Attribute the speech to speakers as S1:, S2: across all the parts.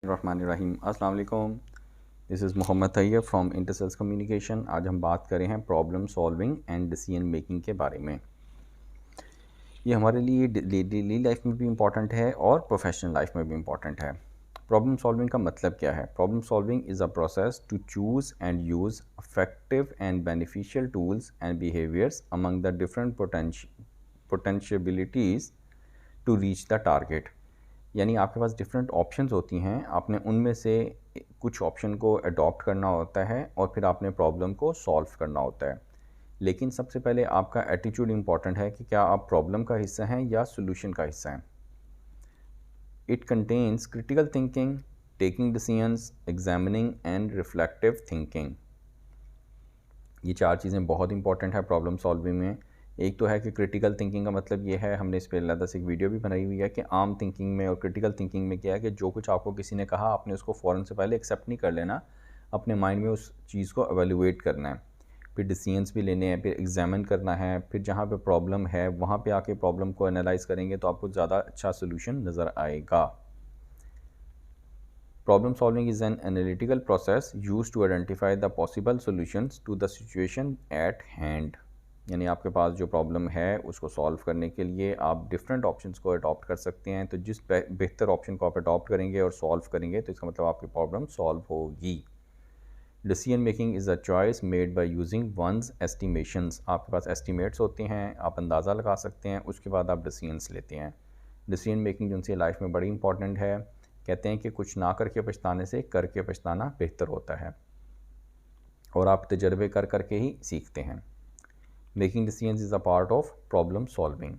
S1: रहीम अस्सलाम वालेकुम। This is Mohammad Tayyab from intersales communication. आज हम बात कर रहे हैं problem solving and decision making के बारे में। ये हमारे लिए डेली लाइफ में भी इम्पॉर्टेंट है और प्रोफेशनल लाइफ में भी इम्पॉर्टेंट है। प्रॉब्लम सॉल्विंग का मतलब क्या है? Problem solving is a process to choose and use effective and beneficial tools and behaviours among the different potentialities to reach the target. यानी आपके पास डिफरेंट ऑप्शंस होती हैं, आपने उनमें से कुछ ऑप्शन को अडॉप्ट करना होता है और फिर आपने प्रॉब्लम को सॉल्व करना होता है। लेकिन सबसे पहले आपका एटीट्यूड इम्पॉर्टेंट है कि क्या आप प्रॉब्लम का हिस्सा हैं या सोल्यूशन का हिस्सा हैं। It contains critical thinking, taking decisions, examining and reflective thinking. ये चार चीज़ें बहुत इंपॉर्टेंट है प्रॉब्लम सॉल्विंग में। एक तो है कि क्रिटिकल थिंकिंग का मतलब ये है, हमने इस पर अलग से एक वीडियो भी बनाई हुई है कि आम थिंकिंग में और क्रिटिकल थिंकिंग में क्या है कि जो कुछ आपको किसी ने कहा आपने उसको फ़ौरन से पहले एक्सेप्ट नहीं कर लेना, अपने माइंड में उस चीज़ को एवेलुएट करना है, फिर डिसीजंस भी लेने हैं, फिर एग्जामिन करना है, फिर जहाँ पे प्रॉब्लम है वहाँ पे आके प्रॉब्लम को एनालाइज करेंगे तो आपको ज़्यादा अच्छा सोल्यूशन नज़र आएगा। Problem solving is an analytical process used to identify the possible solutions to the situation at hand। यानी आपके पास जो प्रॉब्लम है उसको सॉल्व करने के लिए आप डिफरेंट ऑप्शंस को अडॉप्ट कर सकते हैं। तो जिस बेहतर ऑप्शन को आप अडॉप्ट करेंगे और सॉल्व करेंगे तो इसका मतलब आपकी प्रॉब्लम सॉल्व होगी। Decision making is a choice made by using ones estimations. आपके पास एस्टिमेट्स होते हैं, आप अंदाज़ा लगा सकते हैं, उसके बाद आप डिसीजंस लेते हैं। डिसीजन मेकिंग जो उनसे लाइफ में बड़ी इंपॉर्टेंट है। कहते हैं कि कुछ ना करके पछताने से करके पछताना बेहतर होता है और आप तजर्बे कर करके ही सीखते हैं। Making decisions is a part of problem solving.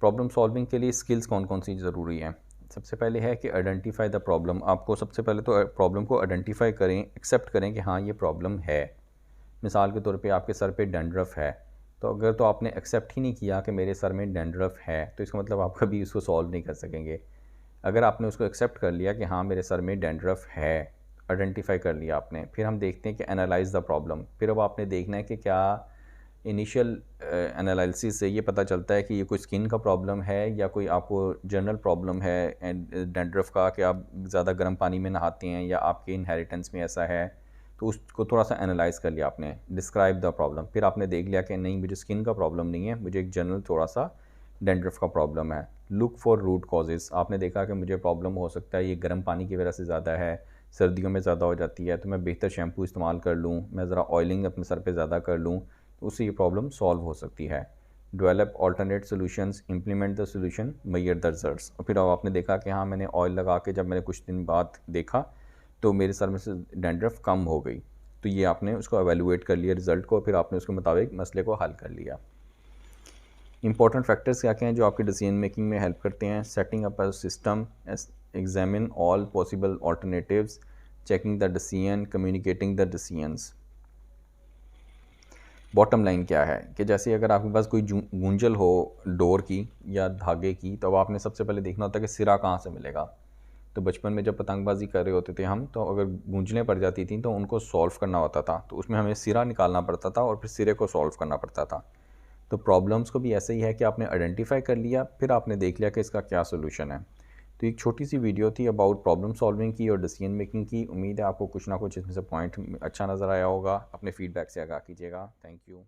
S1: Problem solving के लिए स्किल्स कौन कौन सी ज़रूरी हैं? सबसे पहले है कि आइडेंटिफाई द प्रॉब्लम। आपको सबसे पहले तो प्रॉब्लम को आइडेंटिफाई करें, एक्सेप्ट करें कि हाँ ये प्रॉब्लम है। मिसाल के तौर पे आपके सर पे डैंड्रफ है, तो अगर तो आपने एक्सेप्ट ही नहीं किया कि मेरे सर में डैंड्रफ है तो इसका मतलब आप कभी उसको सॉल्व नहीं कर सकेंगे। अगर आपने उसको एक्सेप्ट कर लिया कि हाँ मेरे सर में डैंड्रफ है, आइडेंटिफाई कर लिया आपने, फिर हम देखते हैं कि एनालाइज़ द प्रॉब्लम। फिर अब आपने देखना है कि क्या इनिशियल एनालिसिस से ये पता चलता है कि ये कोई स्किन का प्रॉब्लम है या कोई आपको जनरल प्रॉब्लम है एंड डैंड्रफ का, कि आप ज़्यादा गर्म पानी में नहाते हैं या आपके इनहेरिटेंस में ऐसा है। तो उसको थोड़ा सा एनालाइज कर लिया आपने, डिस्क्राइब द प्रॉब्लम। फिर आपने देख लिया कि नहीं मुझे स्किन का प्रॉब्लम नहीं है, मुझे एक जनरल थोड़ा सा डैंड्रफ का प्रॉब्लम है। Look for root causes. आपने देखा कि मुझे प्रॉब्लम हो सकता है ये गर्म पानी की वजह से ज़्यादा है, सर्दियों में ज़्यादा हो जाती है, तो मैं बेहतर शैम्पू इस्तेमाल कर लूँ, मैं ज़रा ऑयलिंग अपने सर पे ज़्यादा कर लूँ, तो उससे ये प्रॉब्लम सॉल्व हो सकती है। Develop alternate solutions, implement the solution, measure the results. और फिर अब आपने देखा कि हाँ मैंने ऑयल लगा के जब मैंने कुछ दिन बाद देखा तो मेरे सर में से डैंड्रफ कम हो गई, तो ये आपने उसको एवेलुएट कर लिया रिज़ल्ट को, फिर आपने उसके मुताबिक मसले को हल कर लिया। इंपॉर्टेंट फैक्टर्स क्या क्या हैं जो आपकी डिसीजन मेकिंग में हेल्प करते हैं? Setting up a system, examine all possible alternatives, checking the decision, communicating the decisions. Bottom line क्या है कि जैसे अगर आपके पास कोई गूंजल हो डोर की या धागे की, तो आपने सबसे पहले देखना होता है कि सिरा कहाँ से मिलेगा। तो बचपन में जब पतंगबाजी कर रहे होते थे हम, तो अगर गूंजलें पड़ जाती थी तो उनको सॉल्व करना होता था, तो उसमें हमें सिरा निकालना पड़ता था और फिर सिरे को सॉल्व करना पड़ता था। तो प्रॉब्लम्स को भी ऐसे ही है कि आपने आइडेंटिफाई कर लिया, फिर आपने देख लिया कि इसका क्या सोल्यूशन है। तो एक छोटी सी वीडियो थी अबाउट प्रॉब्लम सॉल्विंग की और डिसीजन मेकिंग की। उम्मीद है आपको कुछ ना कुछ इसमें से पॉइंट अच्छा नज़र आया होगा। अपने फीडबैक से आगाह कीजिएगा। Thank you.